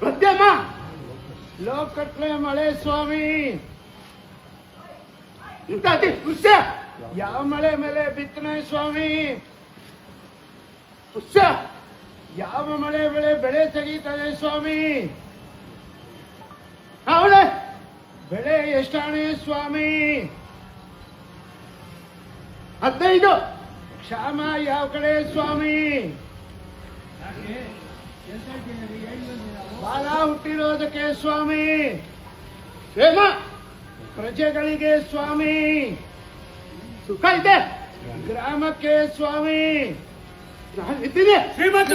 ಮಧ್ಯಮ ಲೋಕಟ್ಲೆ ಮಳೆ ಸ್ವಾಮಿ ಇಂಥ ಪುಷ್ಯ ಯಾವ ಮಳೆ ಮೇಲೆ ಬಿತ್ತನೆ ಸ್ವಾಮಿ ಪುಷ್ಯ ಯಾವ ಮಳೆ ಬೆಳೆ ತೆಗೀತದೆ ಸ್ವಾಮಿ ಅವಳೆ ಬೆಳೆ ಎಷ್ಟಾಣೆ ಸ್ವಾಮಿ 15 ಕ್ಷಾಮ ಯಾವ ಕಡೆ ಸ್ವಾಮಿ ಬಾಲ ಹುಟ್ಟಿರೋದಕ್ಕೆ ಸ್ವಾಮಿ ಕ್ಷೇಮ ಪ್ರಜೆಗಳಿಗೆ ಸ್ವಾಮಿ ಸುಖ ಇದೆ ಗ್ರಾಮಕ್ಕೆ ಸ್ವಾಮಿ ನಾನು ಇದ್ದೀನಿ ಶ್ರೀಮಂತ